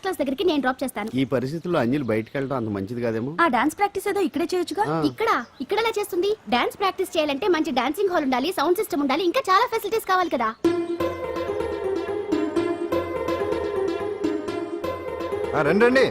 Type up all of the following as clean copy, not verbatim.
Class దగ్గరికి నేను drop చేస్తాను. ఈ పరిస్థితుల్లో అంజలి బయటికి వెళ్ళడం అంత మంచిది కాదేమో. ఆ డాన్స్ ప్రాక్టీస్ ఏదో ఇక్కడే చేయొచ్చుగా. ఇక్కడ ఎలా చేస్తుంది? డాన్స్ ప్రాక్టీస్ చేయాలంటే మంచి డాన్సింగ్ హాల్ ఉండాలి, సౌండ్ సిస్టమ్ ఉండాలి, ఇంకా చాలా ఫెసిలిటీస్ కావాలి కదా. రండి.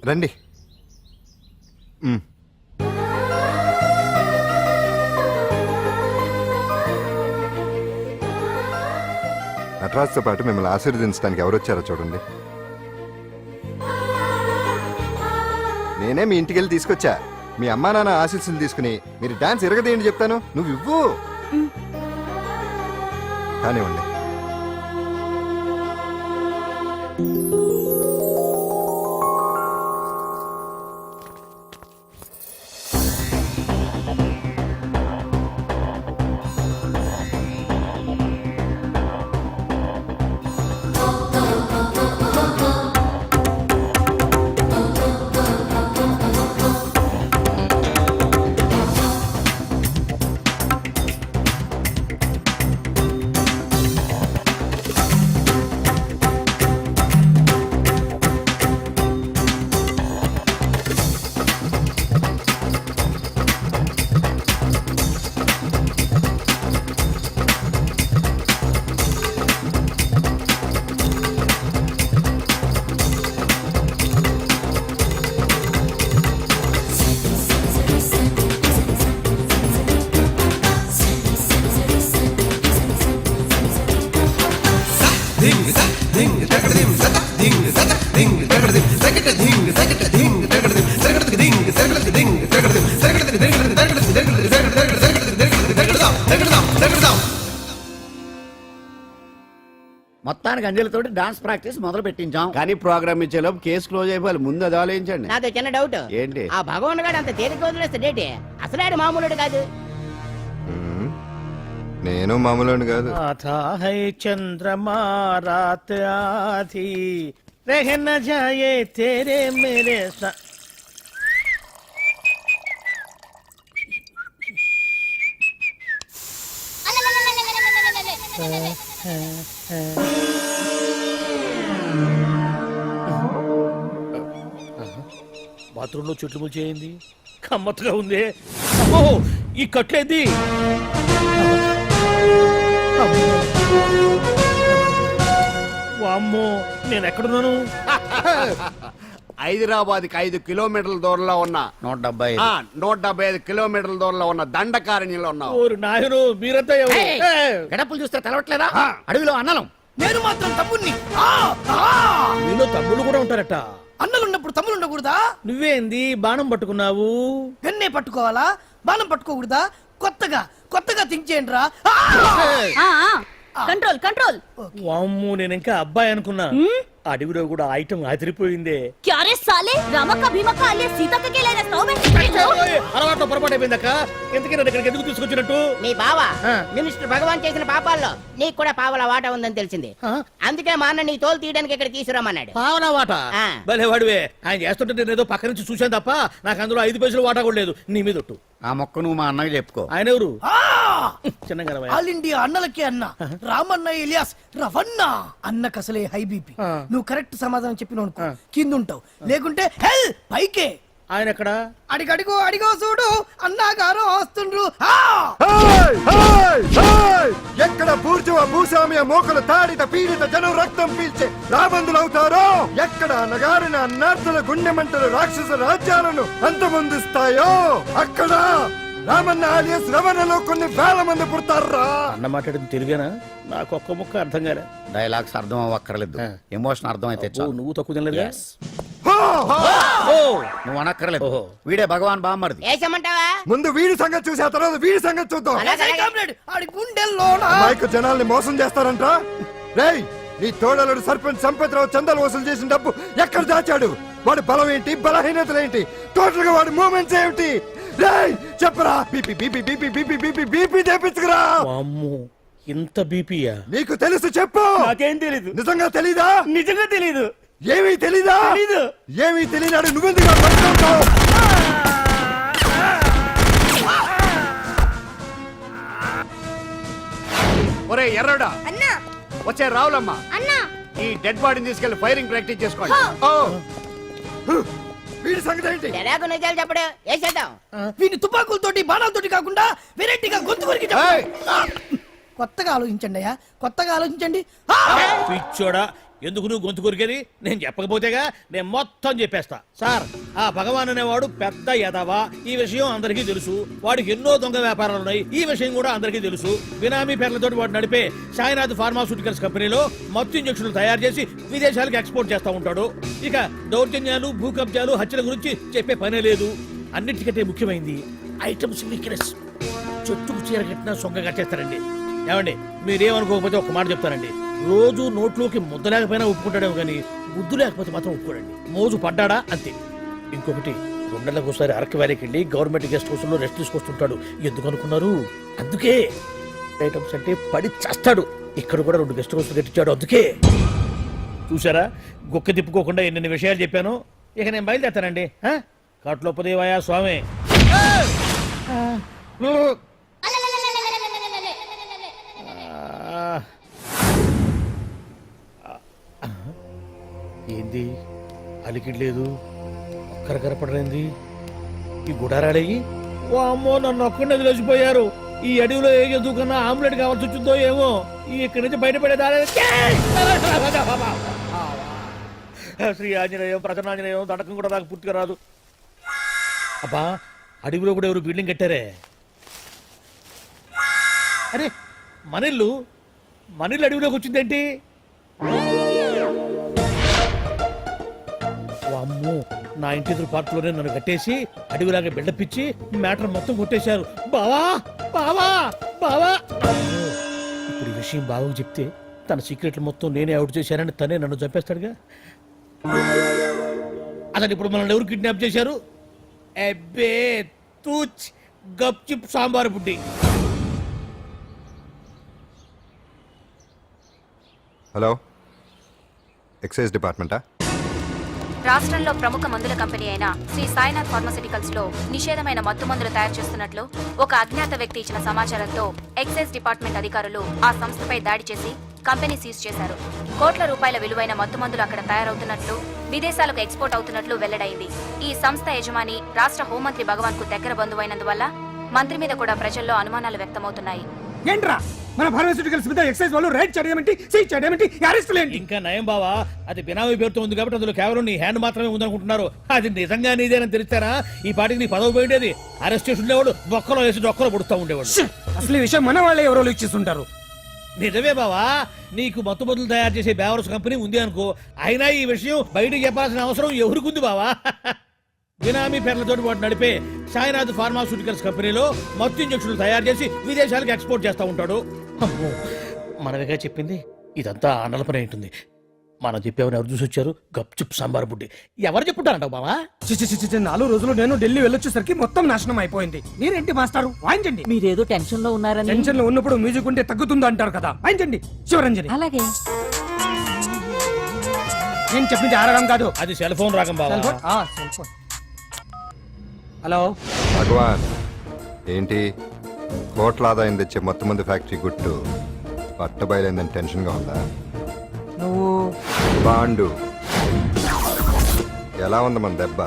రండి. నటరాజ్తో పాటు మిమ్మల్ని ఆశీర్వదించడానికి ఎవరు వచ్చారో చూడండి. నేనే మీ ఇంటికి వెళ్ళి తీసుకొచ్చా. మీ అమ్మా నాన్న ఆశీస్సులు తీసుకుని మీరు డాన్స్ ఎరగదేయండి చెప్తాను. నువ్వు ఇవ్వు కానివ్వండి. మొత్తానికి అంజలితో డాన్స్ ప్రాక్టీస్ మొదలు పెట్టించాం. కానీ ప్రోగ్రామ్ ఇచ్చేలోపు కేసు క్లోజ్ అయిపోవాలి. ముందు అది ఆలోచించండి. నాతో చిన్న డౌట్. ఏంటి? ఆ భగవాన్ గారు అంత తేలిక వదిలేస్తాడేటి? అసలు ఆడు మామూలుడు కాదు. నేను మామూలు కాదు. చంద్రమా రాత్ ఆధీ రహ న జాయే తేరే మేరే బాత్రూంలో చుట్టుములు చేయింది. కమ్మత్తుగా ఉంది. అమ్మో, ఈ కట్లేది. వామ్మో, నేను ఎక్కడున్నాను? హైదరాబాద్ కి 5 కిలోమీటర్ల దూరంలో ఉన్న 175 కిలోమీటర్ల దూరంలో ఉన్న దండకారణ్యంలో ఉన్నావు. నాయను, మీరంతా ఎవరు? గడపలు చూస్తే తెలవట్లేదా? అడవిలో అన్నలం. నేను మాత్రం తమ్ముణ్ణి. మీలో తమ్ముళ్ళు కూడా ఉంటారట. అన్నలున్నప్పుడు తమ్ముడు ఉండకూడదా? నువ్వేంది బాణం పట్టుకున్నావు? గన్నే పట్టుకోవాలా? బాణం పట్టుకోకూడదా? కొత్తగా థింక్ చేయండి రా. Control control. వామ్మో, నేను ఇంకా అబ్బాయి అనుకున్నా. అడవిలో కూడా ఐటమ్ అదిరిపోయిందే. క్యారే సాలే, రామక్క భీమక్క అలియా సీతక్క కే లేనా స్టవ్ అలవాటు పొరపాటు అయిపోయిందక్క. ఎందుకని ఇక్కడికి ఎందుకు తీసుకొచ్చినట్టు? మీ బావ మినిస్టర్ భగవాన్ చేసిన పాపాల్లో నీకు కూడా పావల వాటా ఉందని తెలిసింది. అందుకే మా అన్న నీ తోలు తీయడానికి ఇక్కడ తీసుకురామన్నాడు. పావలా వాటా? భలే వాడివే. ఆయన చేస్తుంటే నేను ఏదో పక్క నుంచి చూశాను తప్ప నాకు అందులో 5 పైసలు వాటా కూడా లేదు. నీ మీద ఒట్టు. ఆ మొక్క నువ్వు మా అన్నకి చెప్పుకో. ఆయన ఎవరు? చిన్నగా ఆల్ ఇండియా అన్నలకే అన్న రామన్న ఇలియాస్ రవన్న. అన్నకు అసలే హై బీపీ. నువ్వు కరెక్ట్ సమాధానం చెప్పిన కింద ఉంటావు, లేకుంటే హెల్ పైకే. ఆయన ఎక్కడ? అడిగో చూడు, అన్నగారు వస్తుండ్రు. ఎక్కడ బూర్జువ భూస్వామ్య మోకలు తాడిత పీడిత జనం రక్తం పీల్చే రాబందులవుతారో, ఎక్కడ అన్నగారిన అన్నార్థుల గుండె మంటలు రాక్షస రాజ్యాలను అంతమొందిస్తాయో, అక్కడ రామన్న alias రమణలో కొన్ని వేల మంది పుడతారా. అన్న మాట్లాడింది తెలుగేనా? నాకు ఒక్క ముక్క అర్థం కాలే. డైలాగ్స్ అర్థం అవ్వక్కర్లేదు, ఎమోషన్ అర్థం అయితే ఓ, నువ్వు తక్కువ తినలేదు. నువ్వు అనక్కర్లేదు. ఓహో. వీడే భగవాన్ బామ్మర్ది. వేసమంటావా? ముందు వీడి సంగతి చూసి ఆ తర్వాత వీడి సంగతి చూద్దాం. అలాగే. కామ్రేడ్, ఆడి గుండెల్లోన మైక్ జనాల్ని మోసం చేస్తారంట. రేయ్, నీ తోడలుడు సర్పంచ్ సంపత్రావు చందాలు వసూలు చేసిన డబ్బు ఎక్కడ దాచాడు? వాడి బలం ఏంటి, బలహీనతలు ఏంటి, టోటల్ గా వాడి మూమెంట్స్ ఏమిటి? రేయ్ చెప్పరా. BP BP BP BP BP BP తెప్పించుకురా. అమ్మో, ఇంత బీపీయా? నీకు తెలుసు చెప్పు. నాకేం తెలీదు. నిజంగా తెలీదా? నిజంగా తెలీదు. ఏమీ తెలీదా? తెలీదు. ఏమీ తెలియనాడు నువ్వెందుకు పట్టుకుంటావు? ఒరే ఎర్రడా, అన్నా వచ్చే రావులమ్మ, అన్నా ఈ డెడ్ బాడీని తీసుకెళ్లి ఫైరింగ్ ప్రాక్టీస్ చేసుకోండి. ఓ వీడి సంగతి ఏంటి? ఎలాగో నిజాలు చెప్పడు, వేసేద్దాం. వీని తుపాకులతోటి బాణాలతోటి కాకుండా వెరైటీగా గొంతు వరకు ఏయ్! కొత్తగా ఆలోచించండి అయ్యా, కొత్తగా ఆలోచించండి. పిచ్చోడా, ఎందుకు నువ్వు గొంతు కొరికేది? నేను చెప్పకపోతేగా నేను మొత్తం చెప్పేస్తా. సార్, ఆ భగవాన్ అనేవాడు పెద్ద యదవా, ఈ విషయం అందరికీ తెలుసు. వాడికి ఎన్నో దొంగ వ్యాపారాలు ఉన్నాయి, ఈ విషయం కూడా అందరికీ తెలుసు. బినామీ పేర్లతో వాడు నడిపే సాయినాథ్ ఫార్మాస్యూటికల్స్ కంపెనీలో మత్తు ఇంజక్షన్లు తయారు చేసి విదేశాలకు ఎక్స్పోర్ట్ చేస్తా ఉంటాడు. ఇక దౌర్జన్యాలు, భూ కబ్జాలు, హత్యల గురించి చెప్పే పనే లేదు. అన్నిటికంటే ముఖ్యమైనది ఐటమ్స్ వీక్నెస్. చెట్టుకు చీర కట్టినా సొంగ కట్టేస్తారండి. ఏమండి, మీరేమనుకోకపోతే ఒక మాట చెప్తారండి. రోజు నోట్లోకి ముద్ద లేకపోయినా ఒప్పుకుంటాడేమో కానీ ముద్దు లేకపోతే మాత్రం ఒప్పుకోడండి. మోజు పడ్డాడా అంతే. ఇంకొకటి, 2 నెలలకు ఒకసారి అరకు వ్యాలీకి వెళ్ళి గవర్నమెంట్ గెస్ట్ హౌస్ లో రెస్ట్ తీసుకొస్తుంటాడు. ఎందుకు అనుకున్నారు? అందుకే. ఐటమ్స్ అంటే పడి చేస్తాడు. ఇక్కడ కూడా 2 గెస్ట్ హౌస్ కట్టించాడు. అందుకే. చూసారా, గుక్క తిప్పుకోకుండా ఎన్ని విషయాలు చెప్పాను. ఇక నేను బయలుదేరుతానండి. కాట్లోపదేవాయా స్వామి. ఏంది అలికిడ్ లేదు, ఒక్కరు కనపడలేంది. ఈ గుడారాడయ్యి ఓ అమ్మో, నన్ను ఒక్కడిని వదిలేసిపోయారు. ఈ అడవిలో ఏ జంతువుకన్నా ఆమ్లెట్ కావాల్సి వచ్చిందో ఏమో. ఇక్కడి నుంచి బయటపడేదారే. శ్రీ ఆంజనేయం, ప్రసన్నాంజనేయం, దడకం కూడా నాకు పూర్తిగా రాదు. అబ్బా, అడవిలో కూడా ఎవరు బిల్డింగ్ కట్టారే. అరే, మనిల్లు అడవిలోకి వచ్చిందేంటి? అమ్మో, నా ఇంటి ఎదురు పార్కులోనే నన్ను కట్టేసి అడవిలాగా బిల్డపిచ్చి మ్యాటర్ మొత్తం కొట్టేశారు. బావా బావా బావా. ఇప్పుడు ఈ విషయం బావకు చెప్తే తన సీక్రెట్లు మొత్తం నేనే అవుట్ చేశానని తనే నన్ను చంపేస్తాడుగా. అతను ఇప్పుడు మనల్ని ఎవరు కిడ్నాప్ చేశారు? అబ్బే తూచ్, గప్చిప్ సాంబార్ బుడ్డి. హలో, ఎక్సైజ్ డిపార్ట్మెంటా? రాష్ట్రంలో ప్రముఖ మందుల కంపెనీ అయిన శ్రీ సాయినాథ్ ఫార్మాస్యూటికల్స్ లో నిషేధమైన మత్తు మందులు తయారు చేస్తున్నట్లు ఒక అజ్ఞాత వ్యక్తి ఇచ్చిన సమాచారంతో ఎక్సైజ్ డిపార్ట్మెంట్ అధికారులు ఆ సంస్థపై దాడి చేసి కంపెనీ సీజ్ చేశారు. కోట్ల రూపాయల విలువైన మత్తు మందులు అక్కడ తయారవుతున్నట్లు, విదేశాలకు ఎక్స్పోర్ట్ అవుతున్నట్లు వెల్లడైంది. ఈ సంస్థ యజమాని రాష్ట్ర హోంమంత్రి భగవాన్ కు దగ్గర బంధువైనందువల్ల మంత్రి మీద కూడా ప్రజల్లో అనుమానాలు వ్యక్తమవుతున్నాయి. ఏంట్రా మన ఫార్మాస్యూటికల్స్ మీద ఎక్సైజ్ వాళ్ళు రైడ్ చేయడమేంటి, సీజ్ చేయడమేంటి, అరెస్టులు ఏంటి? ఇంకా నయం బావా, అది బినామీ పేరుతో ఉంది కాబట్టి అందులో కేవలం నీ హ్యాండ్ మాత్రమే ఉందనుకుంటున్నారు. అది నిజంగా నీదేనని తెలిస్తారా ఈ పాటికి నీ పదవి పోయిండేది. అరెస్ట్ చేసి ఉండేవాడు, బొక్కలో వేసి డొక్కలో పుడుతూ ఉండేవాడు. అసలు ఈ విషయం మన వాళ్ళే ఎవరో ఇచ్చిస్తుంటారు. నిజమే బావా, నీకు మత్తు మందులు తయారు చేసే బేవరస్ కంపెనీ ఉంది అనుకో, అయినా ఈ విషయం బయటకు చెప్పాల్సిన అవసరం ఎవరికుంది బావా? బినామీ పేర్లతో వాడు నడిపే సాయినాథ్ ఫార్మాస్యూటికల్స్ కంపెనీలో మత్తు ఇంజక్షన్లు తయారు చేసి విదేశాలకు ఎక్స్పోర్ట్ చేస్తూ ఉంటాడు. అమ్మో, మనమేగా చెప్పింది. ఇదంతా ఆండల పని ఉంటుంది. మనం చెప్పేవని ఎవరు చూసి వచ్చారు? గప్చుప్ సాంబార్ బుడ్డి. ఎవరు చెప్పుంటారంటావు బావా? చిచి 4 రోజులు నేను ఢిల్లీ వెళ్ళొచ్చేసరికి మొత్తం నాశనం అయిపోయింది. మీరేంటి మాస్టారు, వాయించండి. మీరేదో టెన్షన్ లో ఉన్నారని. టెన్షన్ లో ఉన్నప్పుడు మ్యూజిక్ ఉంటే తగ్గుతుందో అంటారు కదా, వాయించండి. శివరంజని. అలాగే. నేను చెప్పింది ఆరగం కాదు, అది సెల్ ఫోన్ రాగం బావా. Cell phone. హలో భగవాన్, ఏంటి కోట్ల ఆదాయం తెచ్చే మొత్తం మంది ఫ్యాక్టరీ గుట్టు పట్టబయలైందని టెన్షన్గా ఉందా? నువ్వు బాండు ఎలా ఉంది మన దెబ్బ?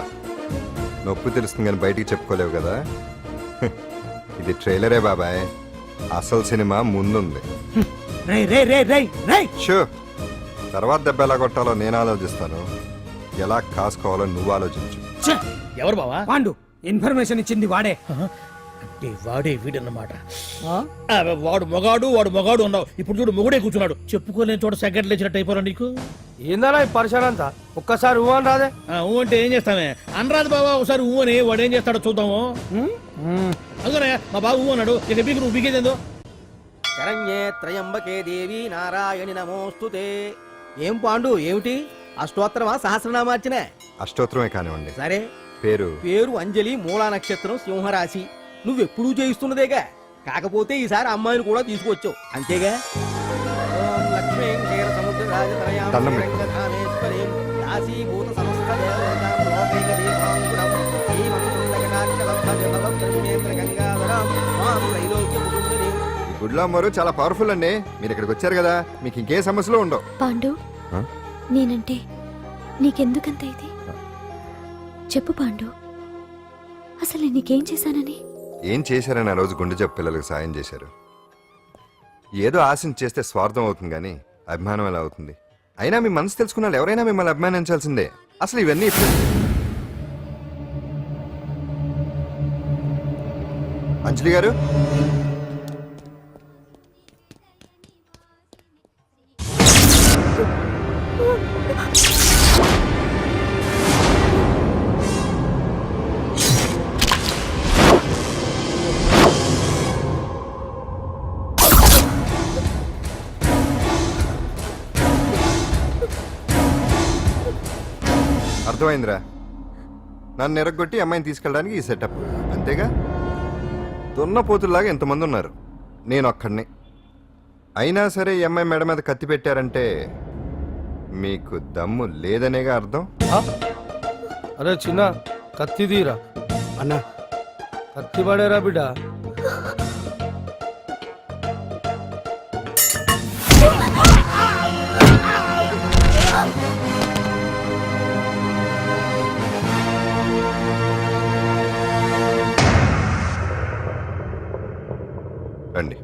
నొప్పి తెలుస్తుంది కానీ బయటికి చెప్పుకోలేవు కదా. ఇది ట్రైలరే బాబాయ్, అసలు సినిమా ముందుంది. రే రే రే రే రే షూ, తర్వాత దెబ్బ ఎలా కొట్టాలో నేను ఆలోచిస్తాను, ఎలా కాసుకోవాలో నువ్వు ఆలోచించు. ఎవరు బావా? పాండు ఇన్ఫర్మేషన్ ఇచ్చింది వాడే. అంటే వాడే వీడన్నమాట. వాడు మొగాడు అన్నావు, ఇప్పుడు చూడు మొగుడే కూర్చున్నాడు. చెప్పుకోలేని చోట సెకండ్ లేచినట్టు అయిపోరా నీకు. ఏందన్నా ఈ పరిశాన్ అంతా ఒక్కసారి ఊ అని రాదే. ఊ అంటే ఏం చేస్తామే, అనరాదు బాబా ఒకసారి ఊ అని. వాడు ఏం చేస్తాడో చూద్దాము. అందుకనే మా బాబు ఊ అన్నాడు, ఇక బీకు నువ్వు బీకేదేందో. శరణ్యే త్రయంబకే దేవి నారాయణి నమోస్తుతే. ఏం పాండు ఏమిటి అష్టోత్తరమా సహస్రనామార్చన? అష్టోత్తరమే కానివ్వండి. సరే, పేరు అంజలి, మూలా నక్షత్రం, సింహరాశి. నువ్వెప్పుడూ చేయిస్తున్నదేగా, కాకపోతే ఈసారి అమ్మాయిని కూడా తీసుకొచ్చావు అంతేగా. ఓం లక్ష్మీం క్షీరసముద్రరాజతనయాం దండం పెట్టు. శ్రీరంగధామేశ్వరీం దాసీభూత సమస్త దేవతాం లోకైక దీపాంకురం శ్రీమం సుందరనాట్యలబ్ధజలభం బ్రహ్మేంద్ర గంగాధరం మాం త్రైలోక్య కుటుంబినీం. ఈ గుడ్లో అమ్మరు చాలా పవర్ఫుల్ అండి. మీరు ఇక్కడికి వచ్చారు కదా, మీకు ఇంకే సమస్యలు ఉండవు. పాండు, ఆ? నేనంటే నీకెందుకంత ఇది? చెప్పు పాండు, అసలు నేను నీకేం చేశానని? ఏం చేశారని ఆ రోజు గుండె జబ్బు పిల్లలకు సాయం చేశారు. ఏదో ఆశించి చేస్తే స్వార్థం అవుతుంది కానీ అభిమానం ఎలా అవుతుంది? అయినా మీ మనసు తెలుసుకున్న వాళ్ళు ఎవరైనా మిమ్మల్ని అభిమానించాల్సిందే. అసలు ఇవన్నీ ఇప్పుడు అంజలి గారు, అర్థమైందిరా. నన్ను ఎరగొట్టి అమ్మాయిని తీసుకెళ్ళడానికి ఈ సెటప్ అంతేగా. దున్నపోతుల్లాగా ఎంతమంది ఉన్నారు, నేను ఒక్కడిని. అయినా సరే ఈ అమ్మాయి మెడ మీద కత్తి పెట్టారంటే మీకు దమ్ము లేదనేగా అర్థం. అరే చిన్న కత్తి తీరా అన్నా, కత్తి పడేరా బిడ్డ. రండి.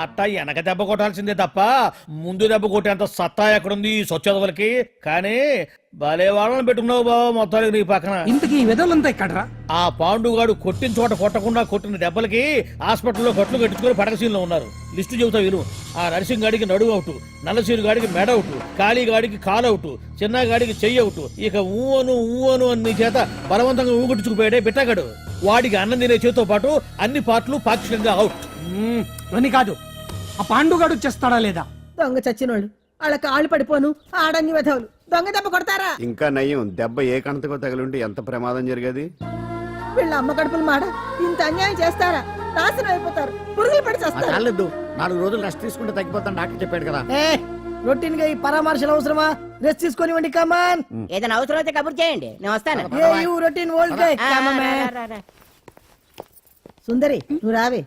అట్టా వెనక దెబ్బ కొట్టాల్సిందే తప్ప ముందు దెబ్బ కొట్టేంత సత్తా ఎక్కడుంది ఈ సొచ్చదవలకి. కానీ భలే వాళ్ళని పెట్టుకున్నావు బాబా మొత్తానికి నీ పక్కన. ఇంతకీ ఈ విధులంతా ఇక్కడరా? ఆ పాండుగాడు కొట్టిన చోట కొట్టకుండా కొట్టిన దెబ్బలకి హాస్పిటల్లో కట్లు కట్టుకుని పడకసీన్లో ఉన్నారు. లిస్టు చెబుతా విను. ఆ నర్సింగ్ గాడికి నడువు అవుట్, నల్లసీను గాడికి మెడ అవుట్, కాళీ గాడికి కాలు అవుట్, చిన్న గాడికి చెయ్యి అవుట్. ఇక ఊవను అని నీ చేత బలవంతంగా ఊగొట్టుకుపోయాడే బిట్టగాడు. వాడికి అన్నం తినే చేతితో పాటు అన్ని పార్ట్లు పాక్షికంగా అవుట్. అని కాదు, ఆ పాండుగాడు చేస్తాడా లేదా? దొంగ చచ్చినోళ్ళు వాళ్ళ కాళ్ళు పడిపోను ఆడన్ని వెధవులు దొంగ దెబ్బ కొడతారా? ఇంకా నయ్యం, దెబ్బ ఏ కణతకో తగిలింటే ఎంత ప్రమాదం జరిగేది. వీళ్ళ అమ్మ కడుపులు మాడ ఇంత అన్యాయం చేస్తారా? నాశనం అయిపోతారు, పురుగులు పడి చేస్తారు. చాలేదు, 4 రోజులు రెస్ట్ తీసుకుంటే తగ్గిపోతాను డాక్టర్ చెప్పాడు కదా. రొటీన్ గా ఈ పరామర్శలు అవసరమా? రెస్ట్ తీసుకొని వండి కమాన్. ఏదైనా అవసరం అయితే కబుర్ చేయండి, నేను వస్తాను. రొటీన్ ఓల్డ్ గై సుందరి నువ్వు రావే.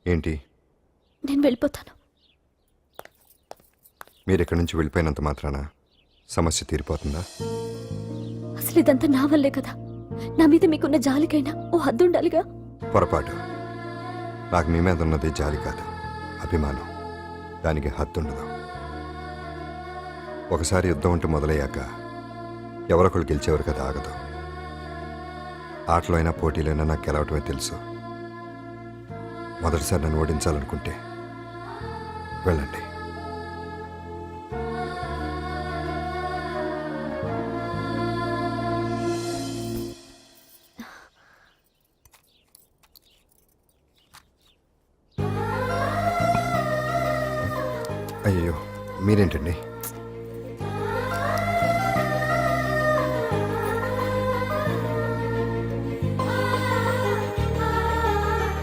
ఏంటి? నేను వెళ్ళిపోతాను. మీరు ఇక్కడి నుంచి వెళ్ళిపోయినంత మాత్రాన సమస్య తీరిపోతుందా? అసలు ఇదంతా నా వల్లే కదా. నా మీద మీకున్న జాలికైనా ఓ హద్దు ఉండాలిగా. పొరపాటు. నాకు మీ మీద ఉన్నది జాలి కాదు, అభిమానం. దానికి హద్దుండదు. ఒకసారి యుద్ధం అంటూ మొదలయ్యాక ఎవరొకరు గెలిచేవారు కదా ఆగదు. ఆటలో అయినా పోటీలైనా నాకు గెలవటమే తెలుసు. మొదటిసారి నన్ను ఓడించాలనుకుంటే వెళ్ళండి. అయ్యో, మీరేంటండి?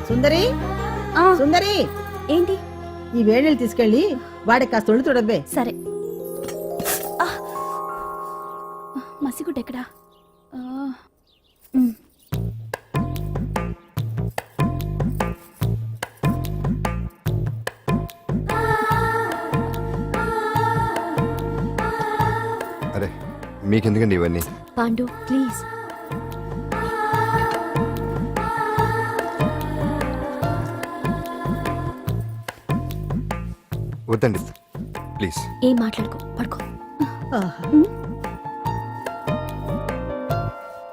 సుందరి, సుందరి, ఏంటి? ఈ వేణీలు తీసుకెళ్ళి వాడికి కాస్త ఒళ్ళు తొడబ్బే. సరే. మసిగుడ్డ ఎక్కడా? అరే, మీకెందుకండి ఇవన్నీ? పాండు ప్లీజ్. వద్దండి ప్లీజ్. ఏం మాట్లాడుకో, పడుకో. ఆహా.